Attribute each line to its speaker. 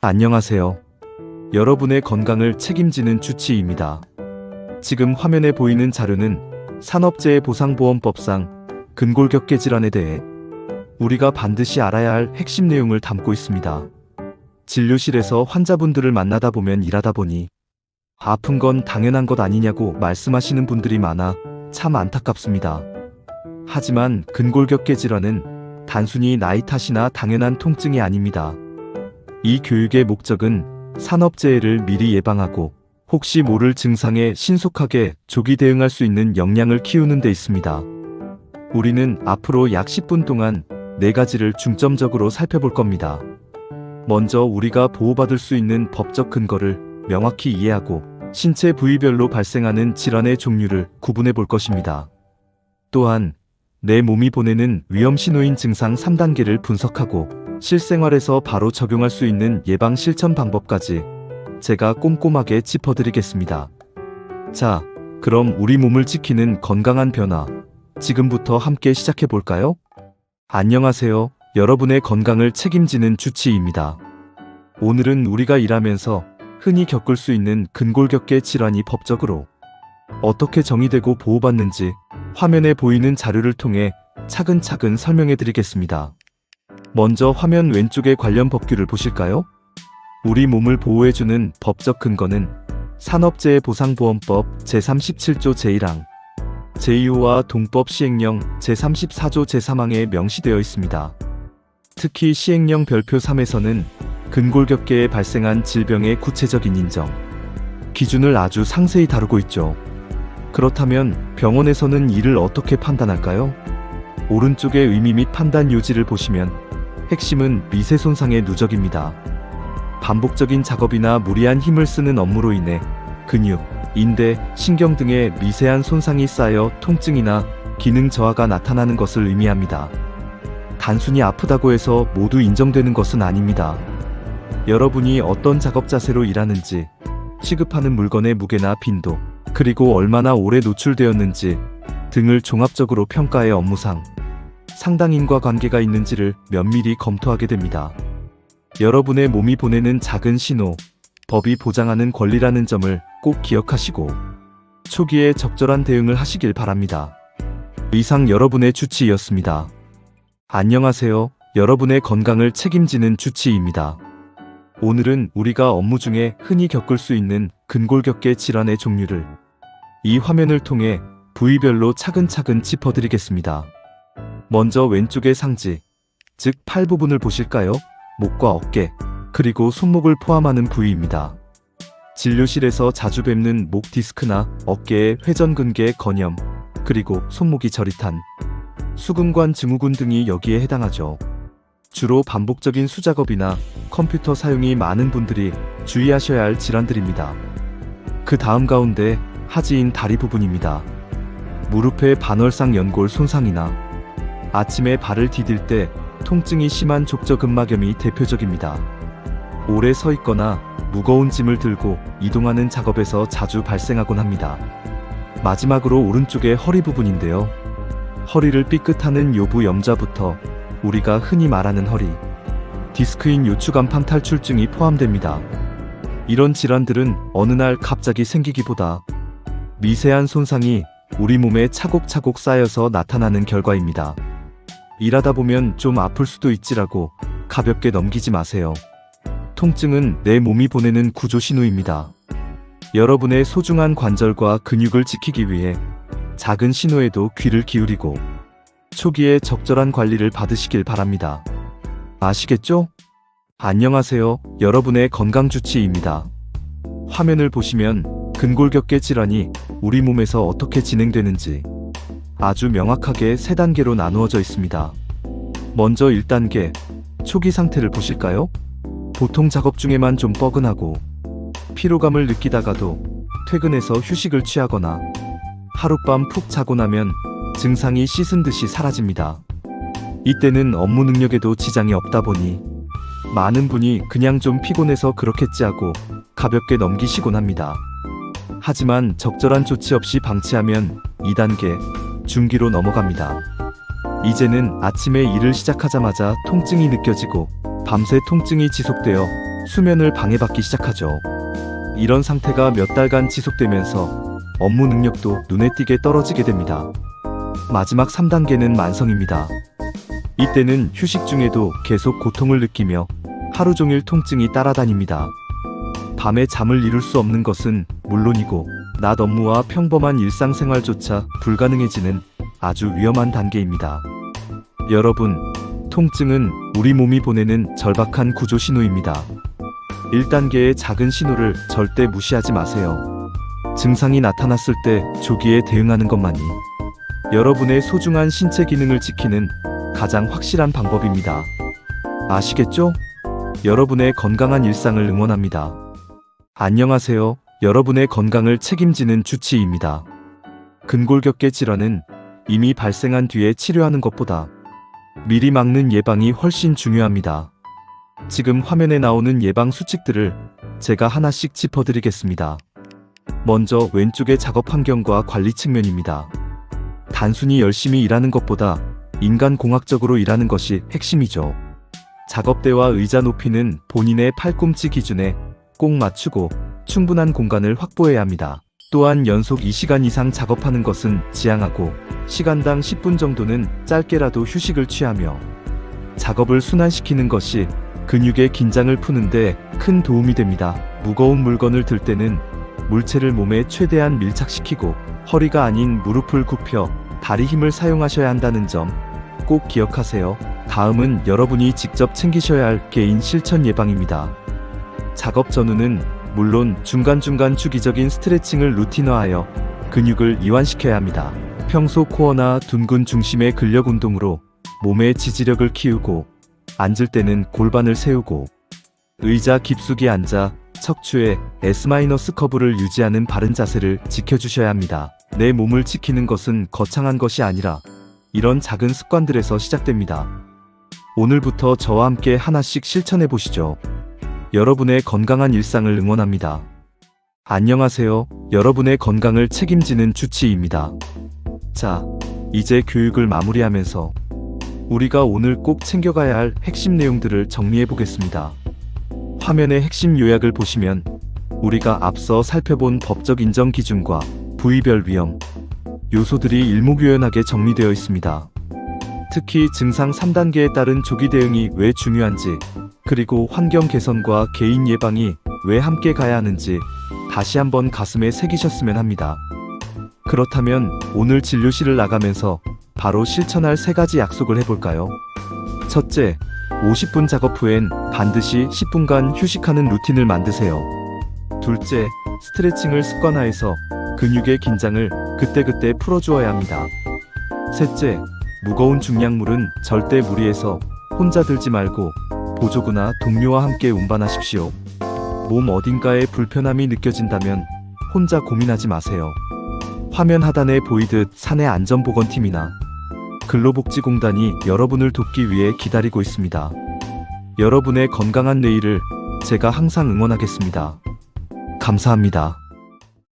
Speaker 1: 안녕하세요. 여러분의 건강을 책임지는 주치의입니다. 지금 화면에 보이는 자료는 산업재해보상보험법상 근골격계 질환에 대해 우리가 반드시 알아야 할 핵심 내용을 담고 있습니다. 진료실에서 환자분들을 만나다 보면 일하다 보니 아픈 건 당연한 것 아니냐고 말씀하시는 분들이 많아 참 안타깝습니다. 하지만 근골격계 질환은 단순히 나이 탓이나 당연한 통증이 아닙니다. 이 교육의 목적은 산업재해를 미리 예방하고 혹시 모를 증상에 신속하게 조기 대응할 수 있는 역량을 키우는 데 있습니다. 우리는 앞으로 약 10분 동안 4가지를 중점적으로 살펴볼 겁니다. 먼저 우리가 보호받을 수 있는 법적 근거를 명확히 이해하고 신체 부위별로 발생하는 질환의 종류를 구분해 볼 것입니다. 또한 내 몸이 보내는 위험 신호인 증상 3단계를 분석하고 실생활에서 바로 적용할 수 있는 예방 실천 방법까지 제가 꼼꼼하게 짚어드리겠습니다. 자, 그럼 우리 몸을 지키는 건강한 변화, 지금부터 함께 시작해 볼까요? 안녕하세요. 여러분의 건강을 책임지는 주치의입니다. 오늘은 우리가 일하면서 흔히 겪을 수 있는 근골격계 질환이 법적으로 어떻게 정의되고 보호받는지 화면에 보이는 자료를 통해 차근차근 설명해 드리겠습니다. 먼저 화면 왼쪽의 관련 법규를 보실까요? 우리 몸을 보호해주는 법적 근거는 산업재해보상보험법 제37조 제1항, 제2호와 동법 시행령 제34조 제3항에 명시되어 있습니다. 특히 시행령 별표 3에서는 근골격계에 발생한 질병의 구체적인 인정, 기준을 아주 상세히 다루고 있죠. 그렇다면 병원에서는 이를 어떻게 판단할까요? 오른쪽의 의미 및 판단 요지를 보시면 핵심은 미세 손상의 누적입니다. 반복적인 작업이나 무리한 힘을 쓰는 업무로 인해 근육, 인대, 신경 등의 미세한 손상이 쌓여 통증이나 기능 저하가 나타나는 것을 의미합니다. 단순히 아프다고 해서 모두 인정되는 것은 아닙니다. 여러분이 어떤 작업 자세로 일하는지, 취급하는 물건의 무게나 빈도, 그리고 얼마나 오래 노출되었는지 등을 종합적으로 평가해 업무상 상당인과 관계가 있는지를 면밀히 검토하게 됩니다. 여러분의 몸이 보내는 작은 신호, 법이 보장하는 권리라는 점을 꼭 기억하시고 초기에 적절한 대응을 하시길 바랍니다. 이상 여러분의 주치의였습니다. 안녕하세요. 여러분의 건강을 책임지는 주치의입니다. 오늘은 우리가 업무 중에 흔히 겪을 수 있는 근골격계 질환의 종류를 이 화면을 통해 부위별로 차근차근 짚어드리겠습니다. 먼저 왼쪽의 상지, 즉 팔 부분을 보실까요? 목과 어깨, 그리고 손목을 포함하는 부위입니다. 진료실에서 자주 뵙는 목 디스크나 어깨의 회전근개 건염, 그리고 손목이 저릿한 수근관 증후군 등이 여기에 해당하죠. 주로 반복적인 수작업이나 컴퓨터 사용이 많은 분들이 주의하셔야 할 질환들입니다. 그 다음 가운데 하지인 다리 부분입니다. 무릎의 반월상 연골 손상이나 아침에 발을 디딜 때 통증이 심한 족저근막염이 대표적입니다. 오래 서 있거나 무거운 짐을 들고 이동하는 작업에서 자주 발생하곤 합니다. 마지막으로 오른쪽의 허리 부분인데요. 허리를 삐끗하는 요부 염좌부터 우리가 흔히 말하는 허리, 디스크인 요추간판 탈출증이 포함됩니다. 이런 질환들은 어느 날 갑자기 생기기보다 미세한 손상이 우리 몸에 차곡차곡 쌓여서 나타나는 결과입니다. 일하다 보면 좀 아플 수도 있지라고 가볍게 넘기지 마세요. 통증은 내 몸이 보내는 구조 신호입니다. 여러분의 소중한 관절과 근육을 지키기 위해 작은 신호에도 귀를 기울이고 초기에 적절한 관리를 받으시길 바랍니다. 아시겠죠? 안녕하세요. 여러분의 건강주치의입니다. 화면을 보시면 근골격계 질환이 우리 몸에서 어떻게 진행되는지 아주 명확하게 3단계로 나누어져 있습니다. 먼저 1단계, 초기 상태를 보실까요? 보통 작업 중에만 좀 뻐근하고 피로감을 느끼다가도 퇴근해서 휴식을 취하거나 하룻밤 푹 자고 나면 증상이 씻은 듯이 사라집니다. 이때는 업무 능력에도 지장이 없다 보니 많은 분이 그냥 좀 피곤해서 그렇겠지 하고 가볍게 넘기시곤 합니다. 하지만 적절한 조치 없이 방치하면 2단계, 중기로 넘어갑니다. 이제는 아침에 일을 시작하자마자 통증이 느껴지고 밤새 통증이 지속되어 수면을 방해받기 시작하죠. 이런 상태가 몇 달간 지속되면서 업무 능력도 눈에 띄게 떨어지게 됩니다. 마지막 3단계는 만성입니다. 이때는 휴식 중에도 계속 고통을 느끼며 하루 종일 통증이 따라다닙니다. 밤에 잠을 이룰 수 없는 것은 물론이고 낮 업무와 평범한 일상생활조차 불가능해지는 아주 위험한 단계입니다. 여러분, 통증은 우리 몸이 보내는 절박한 구조 신호입니다. 1단계의 작은 신호를 절대 무시하지 마세요. 증상이 나타났을 때 조기에 대응하는 것만이 여러분의 소중한 신체 기능을 지키는 가장 확실한 방법입니다. 아시겠죠? 여러분의 건강한 일상을 응원합니다. 안녕하세요. 여러분의 건강을 책임지는 주치의입니다. 근골격계 질환은 이미 발생한 뒤에 치료하는 것보다 미리 막는 예방이 훨씬 중요합니다. 지금 화면에 나오는 예방 수칙들을 제가 하나씩 짚어드리겠습니다. 먼저 왼쪽의 작업 환경과 관리 측면입니다. 단순히 열심히 일하는 것보다 인간공학적으로 일하는 것이 핵심이죠. 작업대와 의자 높이는 본인의 팔꿈치 기준에 꼭 맞추고 충분한 공간을 확보해야 합니다. 또한 연속 2시간 이상 작업하는 것은 지양하고 시간당 10분 정도는 짧게라도 휴식을 취하며 작업을 순환시키는 것이 근육의 긴장을 푸는데 큰 도움이 됩니다. 무거운 물건을 들 때는 물체를 몸에 최대한 밀착시키고 허리가 아닌 무릎을 굽혀 다리 힘을 사용하셔야 한다는 점 꼭 기억하세요. 다음은 여러분이 직접 챙기셔야 할 개인 실천 예방입니다. 작업 전후는 물론 중간중간 주기적인 스트레칭을 루틴화하여 근육을 이완시켜야 합니다. 평소 코어나 둔근 중심의 근력 운동으로 몸의 지지력을 키우고 앉을 때는 골반을 세우고 의자 깊숙이 앉아 척추에 S- 커브를 유지하는 바른 자세를 지켜주셔야 합니다. 내 몸을 지키는 것은 거창한 것이 아니라 이런 작은 습관들에서 시작됩니다. 오늘부터 저와 함께 하나씩 실천해 보시죠. 여러분의 건강한 일상을 응원합니다. 안녕하세요. 여러분의 건강을 책임지는 주치의입니다. 자, 이제 교육을 마무리하면서 우리가 오늘 꼭 챙겨가야 할 핵심 내용들을 정리해 보겠습니다. 화면의 핵심 요약을 보시면 우리가 앞서 살펴본 법적 인정 기준과 부위별 위험 요소들이 일목요연하게 정리되어 있습니다. 특히 증상 3단계에 따른 조기 대응이 왜 중요한지, 그리고 환경 개선과 개인 예방이 왜 함께 가야 하는지 다시 한번 가슴에 새기셨으면 합니다. 그렇다면 오늘 진료실을 나가면서 바로 실천할 3가지 약속을 해볼까요? 첫째, 50분 작업 후엔 반드시 10분간 휴식하는 루틴을 만드세요. 둘째, 스트레칭을 습관화해서 근육의 긴장을 그때그때 풀어주어야 합니다. 셋째, 무거운 중량물은 절대 무리해서 혼자 들지 말고 보조구나 동료와 함께 운반하십시오. 몸 어딘가에 불편함이 느껴진다면 혼자 고민하지 마세요. 화면 하단에 보이듯 사내 안전보건팀이나 근로복지공단이 여러분을 돕기 위해 기다리고 있습니다. 여러분의 건강한 내일을 제가 항상 응원하겠습니다. 감사합니다.